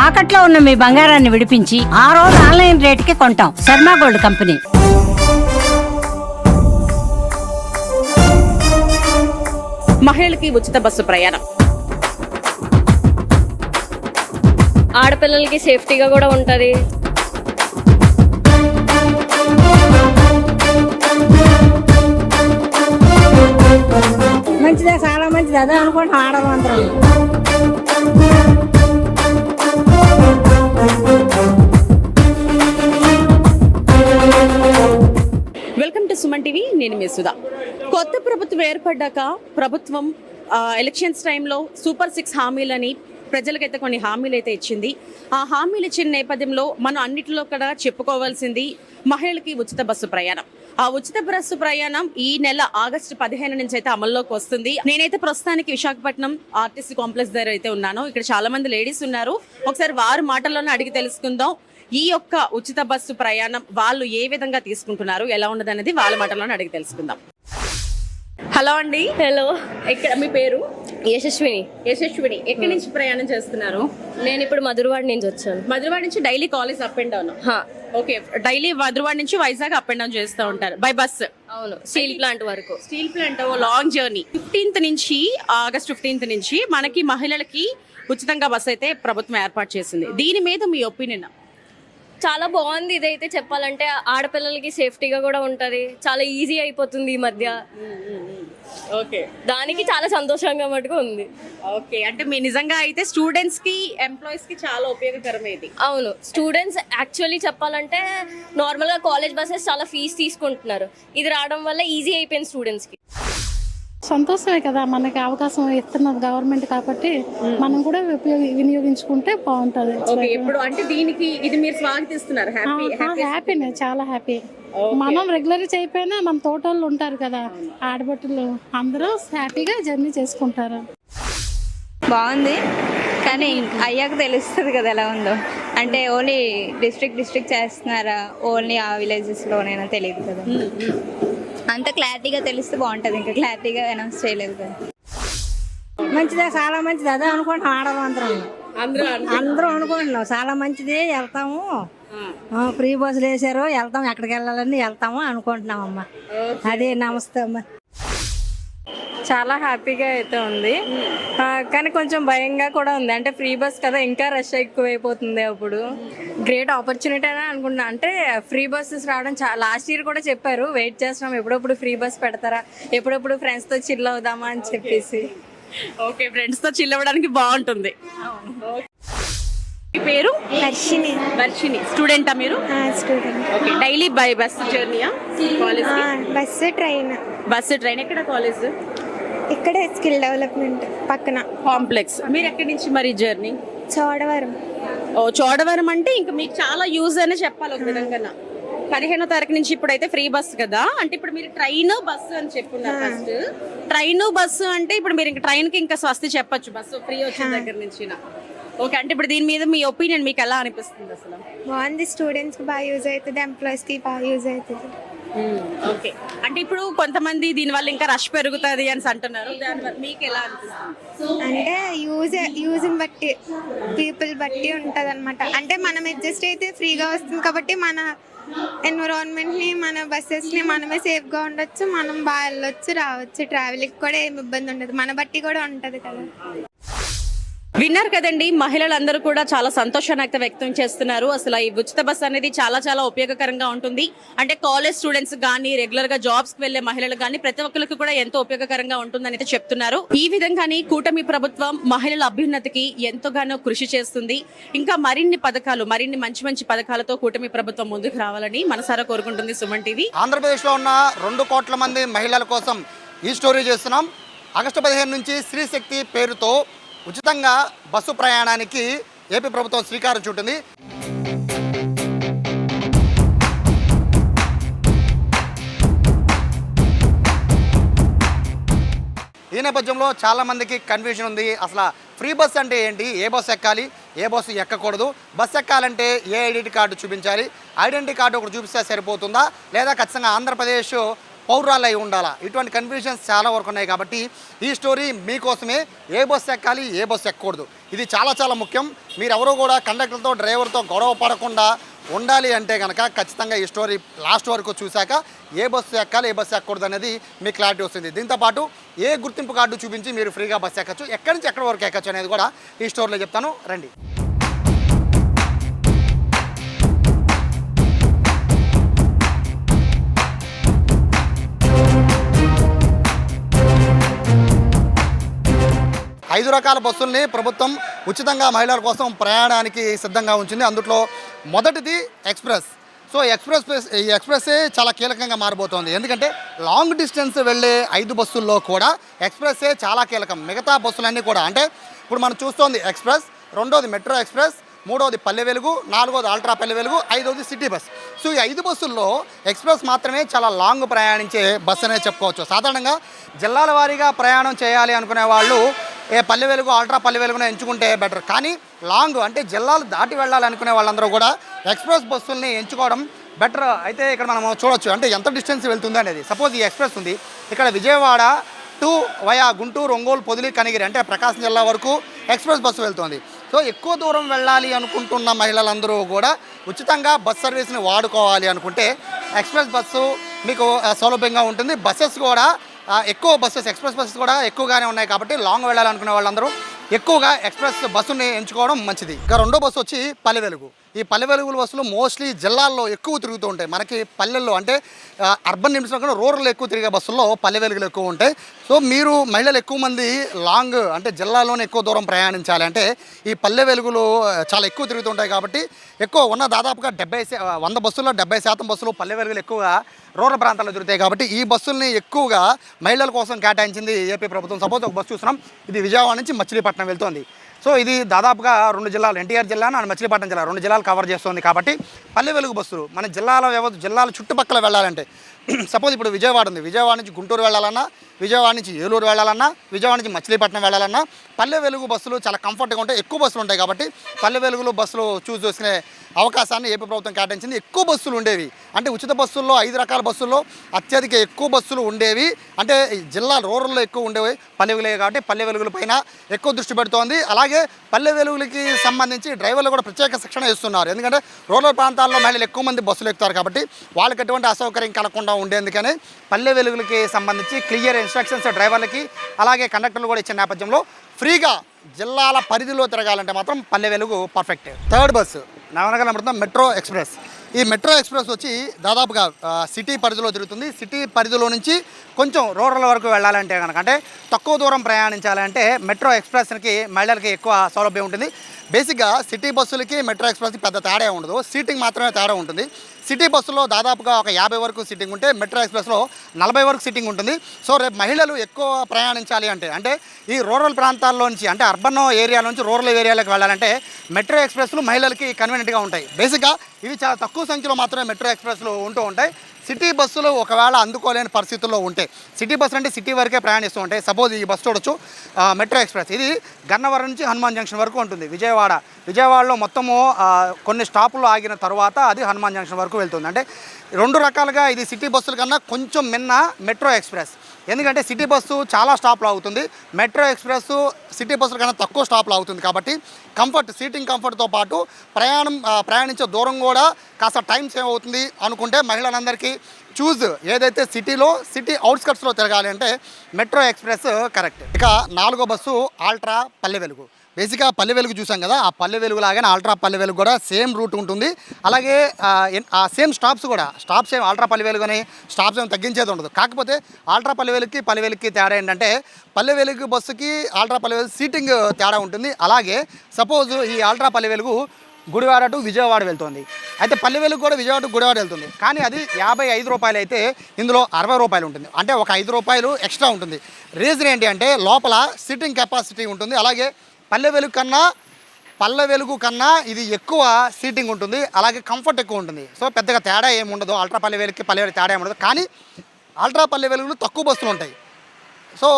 తాకట్లో ఉన్న మీ బంగారాన్ని విడిపించి ఆ రోజు ఆన్లైన్ రేటుకి కొంటాం. Sharma gold company. మహిళలకి ఉచిత బస్సు ప్రయాణం ఆడపిల్లలకి సేఫ్టీగా కూడా ఉంటది. మంచిదే, చాలా మంచిది. అదే అనుకుంటాం ఆడవాళ్ళందరం. Welcome to Suman TV. నేను మీ సుధా. కొత్త ప్రభుత్వం ఏర్పడ్డాక ప్రభుత్వం ఎలక్షన్స్ టైంలో సూపర్ 6 హామీలని ప్రజలకైతే కొన్ని హామీలు అయితే ఇచ్చింది. ఆ హామీలు ఇచ్చిన నేపథ్యంలో మనం అన్నిటిలో కూడా చెప్పుకోవాల్సింది మహిళలకి ఉచిత బస్సు ప్రయాణం. ఆ ఉచిత బస్సు ప్రయాణం ఈ నెల ఆగస్టు 15 నుంచి అయితే అమల్లోకి వస్తుంది. నేనైతే ప్రస్తుతానికి విశాఖపట్నం ఆర్టీసీ కాంప్లెక్స్ దగ్గర అయితే ఉన్నాను. ఇక్కడ చాలా మంది లేడీస్ ఉన్నారు. ఒకసారి వారి మాటల్లోనే అడిగి తెలుసుకుందాం. ఈ యొక్క ఉచిత బస్సు ప్రయాణం వాళ్ళు ఏ విధంగా తీసుకుంటున్నారు, ఎలా ఉన్నది అనేది వాళ్ళ మాటల్లోనే అడిగి తెలుసుకుందాం. హలో అండి. హలో, ఇక్కడ మీ పేరు? యశస్విని. యశస్విని. ఎక్కడి నుంచి ప్రయాణం చేస్తున్నారు? నేను ఇప్పుడు మధురవాడ నుంచి వచ్చాను. మధురవాడ నుంచి daily college up and down? Okay, daily Madhurawada నుంచి వైజాగ్ అప్ అండ్ డౌన్ చేస్తూ ఉంటారు బై బస్? అవును, స్టీల్ ప్లాంట్ వరకు. Steel plant long journey. 15th నుంచి ఆగస్ట్ 15th నుంచి మనకి మహిళలకి ఉచితంగా బస్ అయితే ప్రభుత్వం ఏర్పాటు చేసింది. దీని మీద మీ ఒపీనియన్? చాలా బాగుంది. ఇదైతే చెప్పాలంటే ఆడపిల్లలకి సేఫ్టీగా కూడా ఉంటది. చాలా ఈజీ అయిపోతుంది ఈ మధ్య. ఓకే, దానికి చాలా సంతోషంగా మటుకు ఉంది. ఓకే, అంటే మీ నిజంగా అయితే స్టూడెంట్స్ కి ఎంప్లాయీస్ కి చాలా ఉపయోగకరమైంది. అవును, స్టూడెంట్స్ యాక్చువల్లీ చెప్పాలంటే నార్మల్ గా కాలేజ్ బస్సెస్ చాలా ఫీజు తీసుకుంటున్నారు. ఇది రావడం వల్ల ఈజీ అయిపోయింది స్టూడెంట్స్ కి. సంతోషమే కదా, మనకి అవకాశం ఇస్తున్నది గవర్నమెంట్ కాబట్టి మనం కూడా వినియోగించుకుంటే బాగుంటది. ఇప్పుడు అంటే దీనికి ఇది మీరు స్వాగతిస్తున్నారు? హ్యాపీనే, చాలా హ్యాపీ. మనం రెగ్యులర్ చేయకపోయినా మన తోటోళ్ళు ఉంటారు కదా, ఆడబట్టులు, అందరూ హ్యాపీగా జర్నీ చేసుకుంటారు. బాగుంది, కానీ అయ్యాక తెలుస్తుంది కదా ఎలా ఉందో. అంటే ఓన్లీ డిస్ట్రిక్ట్ చేస్తున్నారా, ఓన్లీ ఆ విలేజెస్లోనైనా తెలియదు కదా. అంత క్లారిటీగా తెలిస్తే బాగుంటుంది. ఇంకా క్లారిటీగా అనౌన్స్ చేయలేదు కదా. మంచిదే, చాలా మంచిది. అదే అనుకుంటాం ఆడవాళ్ళందరం. అందరూ అనుకుంటున్నాం చాలా మంచిది, వెళ్తాము. ఫ్రీ బస్సులు వేసారు, వెళ్తాం, ఎక్కడికి వెళ్ళాలని వెళ్తాము అనుకుంటున్నాం అమ్మా. అదే, నమస్తే అమ్మా. చాలా హ్యాపీగా అయితే ఉంది, కానీ కొంచెం భయంగా కూడా ఉంది. అంటే ఫ్రీ బస్ కదా, ఇంకా రష్ ఎక్కువైపోతుంది. అప్పుడు గ్రేట్ ఆపర్చునిటీ అని అనుకుంటున్నా. అంటే ఫ్రీ బస్సెస్ రావడం లాస్ట్ ఇయర్ కూడా చెప్పారు, వెయిట్ చేస్తున్నాం ఎప్పుడప్పుడు ఫ్రీ బస్ పెడతారా, ఎప్పుడప్పుడు ఫ్రెండ్స్తో చిల్ అవుదామా అని చెప్పేసి. ఓకే, ఫ్రెండ్స్తో చిల్ అవ్వడానికి బాగుంటుంది. మీ పేరు? వర్షిని. వర్షిని. స్టూడెంటా మీరు? Student. Okay, daily by bus జర్నీయా college? Bus, train. Bus, train. ఎక్కడ కాలేజ్? ఇక్కడే స్కిల్ డెవలప్మెంట్ పక్కన కాంప్లెక్స్. మీరు ఎక్కడి నుంచి మరి జర్నీ? చోడవరం. ఓ, చోడవరం. అంటే ఇంకా మీకు చాలా యూజ్ అనే చెప్పాలి ఒక విధంగా. 15వ తారీఖు నుంచి ఇప్పుడైతే ఫ్రీ బస్ కదా, అంటే ఇప్పుడు మీరు ట్రైన్ బస్సు అని చెప్పున్నారు. ఫస్ట్ ట్రైన్ బస్సు అంటే ఇప్పుడు మీరు ఇంకా ట్రైన్ కి ఇంకా స్వస్తి చెప్పొచ్చు, బస్సు ఫ్రీ వచ్చిన దగ్గర నుంచి. ఓకే, అంటే ఇప్పుడు దీని మీద మీ ఒపీనియన్ మీకు ఎలా అనిపిస్తుంది అసలు? బాగుంది, స్టూడెంట్స్కి బాగా యూజ్ అవుతుంది, ఎంప్లాయీస్కి బాగా యూజ్ అవుతుంది. ఓకే, అంటే ఇప్పుడు కొంతమంది దీనివల్ల ఇంకా రష్ పెరుగుతుంది అని అంటున్నారు, దానివల్ల మీకు ఎలా అనిపిస్తుంది? అంటే యూజ్ని బట్టి, పీపుల్ బట్టి ఉంటుంది అనమాట. అంటే మనం అడ్జస్ట్ అయితే ఫ్రీగా వస్తుంది కాబట్టి మన ఎన్విరాన్మెంట్ని, మన బస్సెస్ని మనమే సేఫ్గా ఉండొచ్చు, మనం బాగా వెళ్ళొచ్చు, రావచ్చు. ట్రావెలింగ్ కూడా ఏమి ఇబ్బంది ఉండదు, మన బట్టి కూడా ఉంటుంది కదా. విన్నారు కదండి, మహిళలందరూ కూడా చాలా సంతోషాన్ని అయితే వ్యక్తం చేస్తున్నారు. అసలు ఈ ఉచిత బస్ అనేది చాలా చాలా ఉపయోగకరంగా ఉంటుంది. అంటే కాలేజ్ స్టూడెంట్స్ కానీ, రెగ్యులర్ గా జాబ్స్ కి వెళ్లే మహిళలు కానీ, ప్రతి ఒక్కరికి కూడా ఎంతో ఉపయోగకరంగా ఉంటుందని అయితే చెప్తున్నారు. ఈ విధంగానే కూటమి ప్రభుత్వం మహిళల అభ్యున్నతికి ఎంతగానో కృషి చేస్తుంది. ఇంకా మరిన్ని పథకాలు, మరిన్ని మంచి మంచి పథకాలతో కూటమి ప్రభుత్వం ముందుకు రావాలని మనసారా కోరుకుంటుంది సుమన్ టీవీ. ఆంధ్రప్రదేశ్ లో ఉన్న 2 కోట్ల మంది మహిళల కోసం ఈ స్టోరీ చేస్తున్నాం. ఆగస్టు 15 నుంచి స్త్రీ శక్తి పేరుతో ఉచితంగా బస్సు ప్రయాణానికి ఏపీ ప్రభుత్వం శ్రీకారం చుట్టింది. ఈ నేపథ్యంలో చాలామందికి కన్ఫ్యూజన్ ఉంది. అసలు ఫ్రీ బస్ అంటే ఏంటి, ఏ బస్సు ఎక్కాలి, ఏ బస్సు ఎక్కకూడదు, బస్సు ఎక్కాలంటే ఏ ఐడెంటిటీ కార్డు చూపించాలి, ఐడెంటిటీ కార్డు ఒకటి చూపిస్తే సరిపోతుందా, లేదా ఖచ్చితంగా ఆంధ్రప్రదేశ్ పౌరాలు అయి ఉండాలా, ఇటువంటి కన్ఫ్యూజన్స్ చాలా వరకు ఉన్నాయి. కాబట్టి ఈ స్టోరీ మీకోసమే. ఏ బస్సు ఎక్కాలి, ఏ బస్సు ఎక్కకూడదు, ఇది చాలా చాలా ముఖ్యం. మీరెవరూ కూడా కండక్టర్తో డ్రైవర్తో గొడవ పడకుండా ఉండాలి అంటే కనుక ఖచ్చితంగా ఈ స్టోరీ లాస్ట్ వరకు చూశాక ఏ బస్సు ఎక్కాలి, ఏ బస్సు ఎక్కకూడదు అనేది మీకు క్లారిటీ వస్తుంది. దీంతోపాటు ఏ గుర్తింపు కార్డు చూపించి మీరు ఫ్రీగా బస్సు ఎక్కచ్చు, ఎక్కడి నుంచి ఎక్కడి వరకు ఎక్కచ్చు అనేది కూడా ఈ స్టోరీలో చెప్తాను, రండి. ఐదు రకాల బస్సుల్ని ప్రభుత్వం ఉచితంగా మహిళల కోసం ప్రయాణానికి సిద్ధంగా ఉంచింది. అందులో మొదటిది ఎక్స్ప్రెస్. సో ఈ ఎక్స్ప్రెస్సే చాలా కీలకంగా మారబోతోంది. ఎందుకంటే లాంగ్ డిస్టెన్స్ వెళ్ళే 5 బస్సుల్లో కూడా ఎక్స్ప్రెస్సే చాలా కీలకం. మిగతా బస్సులన్నీ కూడా అంటే ఇప్పుడు మనం చూస్తోంది ఎక్స్ప్రెస్, రెండోది మెట్రో ఎక్స్ప్రెస్, మూడవది పల్లె వెలుగు, నాలుగోది అల్ట్రా పల్లె వెలుగు, ఐదవది సిటీ బస్. సో ఈ 5 బస్సుల్లో ఎక్స్ప్రెస్ మాత్రమే చాలా లాంగ్ ప్రయాణించే బస్సు అనేది చెప్పుకోవచ్చు. సాధారణంగా జిల్లాల వారీగా ప్రయాణం చేయాలి అనుకునే వాళ్ళు పల్లె వెలుగు, అల్ట్రా పల్లె వెలుగును ఎంచుకుంటే బెటర్. కానీ లాంగ్ అంటే జిల్లాలు దాటి వెళ్ళాలనుకునే వాళ్ళందరూ కూడా ఎక్స్ప్రెస్ బస్సుల్ని ఎంచుకోవడం బెటర్. అయితే ఇక్కడ మనం చూడొచ్చు అంటే ఎంత డిస్టెన్స్ వెళ్తుంది అనేది. సపోజ్ ఈ ఎక్స్ప్రెస్ ఉంది, ఇక్కడ విజయవాడ టు వయా గుంటూరు, ఒంగోలు, పొదిలి, కనిగిరి అంటే ప్రకాశం జిల్లా వరకు ఎక్స్ప్రెస్ బస్సు వెళ్తుంది. సో ఎక్కువ దూరం వెళ్ళాలి అనుకుంటున్న మహిళలందరూ కూడా ఉచితంగా బస్ సర్వీస్ని వాడుకోవాలి అనుకుంటే ఎక్స్ప్రెస్ బస్సు మీకు సౌలభ్యంగా ఉంటుంది. బస్సెస్ కూడా ఎక్కువ ఎక్స్ప్రెస్ బస్సెస్ కూడా ఎక్కువగానే ఉన్నాయి. కాబట్టి లాంగ్ వెళ్ళాలనుకునే వాళ్ళందరూ ఎక్కువగా ఎక్స్ప్రెస్ బస్సుని ఎంచుకోవడం మంచిది. ఇక రెండో బస్సు వచ్చి పల్లె వెలుగు. ఈ పల్లె వెలుగుల బస్సులు మోస్ట్లీ జిల్లాల్లో ఎక్కువ తిరుగుతూ ఉంటాయి. మనకి పల్లెల్లో అంటే అర్బన్ నిమిషంలో కూడా రూరల్ ఎక్కువ తిరిగే బస్సుల్లో పల్లె వెలుగులు ఎక్కువ ఉంటాయి. సో మీరు మహిళలు ఎక్కువ మంది లాంగ్ అంటే జిల్లాలోనే ఎక్కువ దూరం ప్రయాణించాలి అంటే ఈ పల్లె వెలుగులు చాలా ఎక్కువ తిరుగుతుంటాయి. కాబట్టి ఎక్కువ ఉన్న దాదాపుగా 100 బస్సుల్లో 70% బస్సులు పల్లె వెలుగులు ఎక్కువగా రూరల్ ప్రాంతాల్లో తిరుగుతాయి. కాబట్టి ఈ బస్సుల్ని ఎక్కువగా మహిళల కోసం కేటాయించింది ఏపీ ప్రభుత్వం. సపోజ్ ఒక బస్సు చూస్తున్నాం, ఇది విజయవాడ నుంచి మచిలీపట్నం వెళ్తుంది. సో ఇది దాదాపుగా 2 జిల్లాలు, ఎన్టీఆర్ జిల్లా అండ్ మచిలీపట్నం జిల్లా 2 జిల్లాలు కవర్ చేస్తుంది. కాబట్టి పల్లె వెలుగు బస్సులు మన జిల్లాల చుట్టుపక్కల వెళ్ళాలంటే సపోజ్ ఇప్పుడు విజయవాడ ఉంది, విజయవాడ నుంచి గుంటూరు వెళ్ళాలన్నా, విజయవాడ నుంచి ఏలూరు వెళ్ళాలన్నా, విజయవాడ నుంచి మచిలీపట్నం వెళ్ళాలన్నా పల్లె వెలుగు బస్సులు చాలా కంఫర్ట్గా ఉంటాయి. ఎక్కువ బస్సులు ఉంటాయి. కాబట్టి పల్లె వెలుగులు బస్సులు చూస్ చేసుకునే అవకాశాన్ని ఏపీ ప్రభుత్వం కేటాయించింది. ఎక్కువ బస్సులు ఉండేవి అంటే ఉచిత బస్సుల్లో 5 రకాల బస్సుల్లో అత్యధిక ఎక్కువ బస్సులు ఉండేవి అంటే జిల్లా రూరల్లో ఎక్కువ ఉండేవి పల్లె వెలుగు. కాబట్టి పల్లె వెలుగుల పైన ఎక్కువ దృష్టి పెడుతోంది. అలాగే పల్లె వెలుగులకి సంబంధించి డ్రైవర్లు కూడా ప్రత్యేక శిక్షణ ఇస్తున్నారు. ఎందుకంటే రూరల్ ప్రాంతాల్లో మహిళలు ఎక్కువ మంది బస్సులు ఎక్కుతారు. కాబట్టి వాళ్ళకి ఎటువంటి అసౌకర్యం కలగకుండా ఉండేందుకని పల్లె వెలుగులకి సంబంధించి క్లియర్ ఇన్స్ట్రక్షన్స్ డ్రైవర్లకి అలాగే కండక్టర్లు కూడా ఇచ్చిన నేపథ్యంలో ఫ్రీగా జిల్లాల పరిధిలో తిరగాలంటే మాత్రం Palle Velugu perfect. Third bus Navanagaram metro express. ఈ మెట్రో ఎక్స్ప్రెస్ వచ్చి దాదాపుగా సిటీ పరిధిలో తిరుగుతుంది. సిటీ పరిధిలో నుంచి కొంచెం రూరల్ వరకు వెళ్ళాలంటే కనుక అంటే తక్కువ దూరం ప్రయాణించాలంటే మెట్రో ఎక్స్ప్రెస్కి మహిళలకి ఎక్కువ సౌలభ్యం ఉంటుంది. బేసిక్గా సిటీ బస్సులకి మెట్రో ఎక్స్ప్రెస్కి పెద్ద తేడా ఉండదు, సీటింగ్ మాత్రమే తేడా ఉంటుంది. సిటీ బస్సులో దాదాపుగా ఒక 50 వరకు సీటింగ్ ఉంటే మెట్రో ఎక్స్ప్రెస్లో 40 వరకు సీటింగ్ ఉంటుంది. సో రేపు మహిళలు ఎక్కువ ప్రయాణించాలి అంటే ఈ రూరల్ ప్రాంతాల్లో నుంచి అంటే అర్బన్ ఏరియా నుంచి రూరల్ ఏరియాలకు వెళ్ళాలంటే మెట్రో ఎక్స్ప్రెస్లు మహిళలకి కన్వీనియంట్గా ఉంటాయి. బేసిక్గా ఇవి చాలా తక్కువ సంఖ్యలో మాత్రమే మెట్రో ఎక్స్ప్రెస్లు ఉంటూ ఉంటాయి. సిటీ బస్సులు ఒకవేళ అందుకోలేని పరిస్థితుల్లో ఉంటాయి. సిటీ బస్సులు అంటే సిటీ వరకే ప్రయాణిస్తూ ఉంటాయి. సపోజ్ ఈ బస్సు చూడొచ్చు, మెట్రో ఎక్స్ప్రెస్. ఇది గన్నవరం నుంచి హనుమాన్ జంక్షన్ వరకు ఉంటుంది. విజయవాడలో మొత్తము కొన్ని స్టాపులు ఆగిన తర్వాత అది హనుమాన్ జంక్షన్ వరకు వెళ్తుంది. అంటే 2 రకాలుగా ఇది సిటీ బస్సుల కన్నా కొంచెం మిన్న మెట్రో ఎక్స్ప్రెస్. ఎందుకంటే సిటీ బస్సు చాలా స్టాప్లో అవుతుంది, మెట్రో ఎక్స్ప్రెస్ సిటీ బస్సుల కన్నా తక్కువ స్టాప్లో అవుతుంది. కాబట్టి కంఫర్ట్, సీటింగ్ కంఫర్ట్తో పాటు ప్రయాణించే దూరం కూడా కాస్త టైం సేవ్ అవుతుంది అనుకుంటే మహిళలందరికీ ఏదైతే సిటీ అవుట్స్కట్స్లో తిరగాలి అంటే మెట్రో ఎక్స్ప్రెస్ కరెక్ట్. ఇక 4వ బస్సు అల్ట్రా పల్లె వెలుగు. బేసిక్గా పల్లె వెలుగు చూసాం కదా, ఆ పల్లె వెలుగు లాగానే అల్ట్రా పల్లె వెలుగు కూడా సేమ్ రూట్ ఉంటుంది. అలాగే ఆ సేమ్ స్టాప్స్ ఏం అల్ట్రా పల్లె వెలుగు అని స్టాప్స్ ఏమి తగ్గించేది ఉండదు. కాకపోతే అల్ట్రా పల్లె వెలుగుకి తేడా ఏంటంటే పల్లె వెలుగు బస్సుకి అల్ట్రా పల్లె వెలుగు సీటింగ్ తేడా ఉంటుంది. అలాగే సపోజ్ ఈ అల్ట్రా పల్లె వెలుగు గుడివాడ టు విజయవాడ వెళ్తుంది, అయితే పల్లె వెలుగు కూడా విజయవాడ టు గుడివాడ వెళ్తుంది. కానీ అది 55 రూపాయలు అయితే ఇందులో 60 రూపాయలు ఉంటుంది. అంటే ఒక 5 రూపాయలు ఎక్స్ట్రా ఉంటుంది. రీజన్ ఏంటి అంటే లోపల సిట్టింగ్ కెపాసిటీ ఉంటుంది. అలాగే పల్లె వెలుగు కన్నా ఇది ఎక్కువ సీటింగ్ ఉంటుంది, అలాగే కంఫర్ట్ ఎక్కువ ఉంటుంది. సో పెద్దగా తేడా ఏమి ఉండదు. అల్ట్రా పల్లె వెలుగుకి పల్లె వెలుగు తేడా ఏమి ఉండదు. కానీ అల్ట్రా పల్లె వెలుగులు తక్కువ బస్సులు ఉంటాయి. సో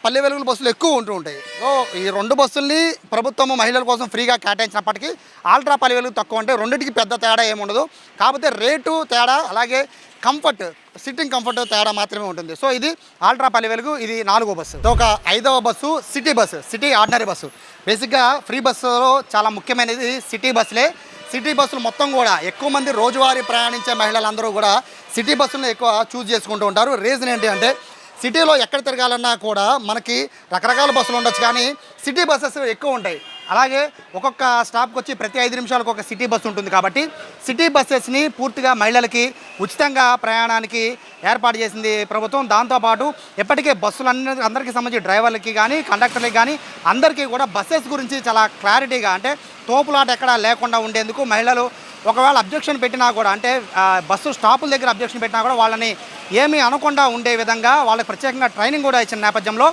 పల్లె వెలుగుల బస్సులు ఎక్కువ ఉంటూ ఉంటాయి. సో ఈ 2 బస్సుల్ని ప్రభుత్వం మహిళల కోసం ఫ్రీగా కేటాయించినప్పటికీ ఆల్ట్రా పల్లె వెలుగు తక్కువ అంటే రెండింటికి పెద్ద తేడా ఏముండదు. కాకపోతే రేటు తేడా, అలాగే కంఫర్ట్, సిట్టింగ్ కంఫర్ట్ తేడా మాత్రమే ఉంటుంది. సో ఇది ఆల్ట్రా పల్లె వెలుగు, ఇది 4వ బస్సు. సో ఒక 5వ bus city bus, city ordinary bus. బేసిక్గా ఫ్రీ బస్సులో చాలా ముఖ్యమైనది సిటీ బస్సులే. సిటీ బస్సులు మొత్తం కూడా ఎక్కువ మంది రోజువారీ ప్రయాణించే మహిళలందరూ కూడా సిటీ బస్సులను ఎక్కువ చూస్ చేసుకుంటూ ఉంటారు. రీజన్ ఏంటి అంటే సిటీలో ఎక్కడ తిరగాలన్నా కూడా మనకి రకరకాల బస్సులు ఉండొచ్చు, కానీ సిటీ బస్సెస్ ఎక్కువ ఉంటాయి. అలాగే ఒక్కొక్క స్టాప్కి వచ్చి ప్రతి 5 నిమిషాలకు ఒక సిటీ బస్సు ఉంటుంది. కాబట్టి సిటీ బస్సెస్ని పూర్తిగా మహిళలకి ఉచితంగా ప్రయాణానికి ఏర్పాటు చేసింది ప్రభుత్వం. దాంతోపాటు ఎప్పటికే అందరికీ సంబంధించి డ్రైవర్లకి కానీ కండక్టర్లకి కానీ అందరికీ కూడా బస్సెస్ గురించి చాలా క్లారిటీగా, అంటే తోపులాట ఎక్కడా లేకుండా ఉండేందుకు మహిళలు ఒకవేళ అబ్జెక్షన్ పెట్టినా కూడా, అంటే బస్సు స్టాపుల దగ్గర అబ్జెక్షన్ పెట్టినా కూడా వాళ్ళని ఏమీ అనకుండా ఉండే విధంగా వాళ్ళకి ప్రత్యేకంగా ట్రైనింగ్ కూడా ఇచ్చిన నేపథ్యంలో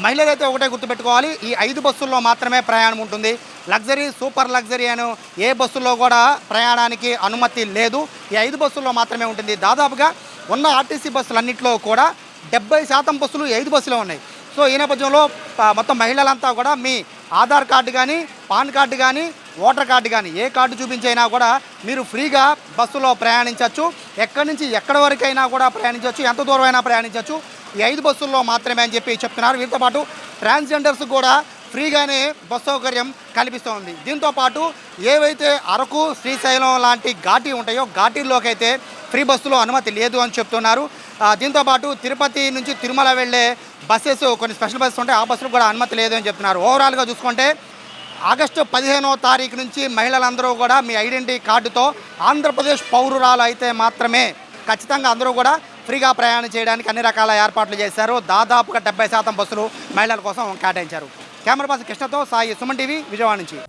మహిళలైతే ఒకటే గుర్తుపెట్టుకోవాలి, ఈ 5 బస్సుల్లో మాత్రమే ప్రయాణం ఉంటుంది. లగ్జరీ, సూపర్ లగ్జరీ అని ఏ బస్సుల్లో కూడా ప్రయాణానికి అనుమతి లేదు. ఈ 5 బస్సుల్లో మాత్రమే ఉంటుంది. దాదాపుగా ఉన్న ఆర్టీసీ బస్సులన్నింటిలో కూడా 70% బస్సులు 5 బస్సులో ఉన్నాయి. సో ఈ నేపథ్యంలో మొత్తం మహిళలంతా కూడా మీ ఆధార్ కార్డు కానీ, పాన్ కార్డు కానీ, ఓటర్ కార్డు కానీ ఏ కార్డు చూపించైనా కూడా మీరు ఫ్రీగా బస్సులో ప్రయాణించవచ్చు. ఎక్కడి నుంచి ఎక్కడి వరకైనా కూడా ప్రయాణించవచ్చు, ఎంత దూరం అయినా ప్రయాణించవచ్చు. ఈ 5 బస్సుల్లో మాత్రమే అని చెప్పి చెప్తున్నారు. వీటితో పాటు ట్రాన్స్జెండర్స్ కూడా ఫ్రీగానే బస్సు సౌకర్యం కల్పిస్తోంది. దీంతోపాటు ఏవైతే అరకు, శ్రీశైలం లాంటి ఘాటీ ఉంటాయో ఘాటీల్లోకి అయితే ఫ్రీ బస్సులో అనుమతి లేదు అని చెప్తున్నారు. దీంతోపాటు తిరుపతి నుంచి తిరుమల వెళ్ళే బస్సెస్, కొన్ని స్పెషల్ బస్సెస్ ఉంటాయి, ఆ బస్సులు కూడా అనుమతి లేదు అని చెప్తున్నారు. ఓవరాల్గా చూసుకుంటే ఆగస్టు 15వ తారీఖు నుంచి మహిళలందరూ కూడా మీ ఐడెంటిటీ కార్డుతో ఆంధ్రప్రదేశ్ పౌరురాలు అయితే మాత్రమే ఖచ్చితంగా అందరూ కూడా ఫ్రీగా ప్రయాణం చేయడానికి అన్ని రకాల ఏర్పాట్లు చేశారు. దాదాపుగా 70% బస్సులు మహిళల కోసం కేటాయించారు. కెమెరా పర్సన్ కృష్ణతో సాయి, సుమన్ టీవీ, విజయవాడ నుంచి.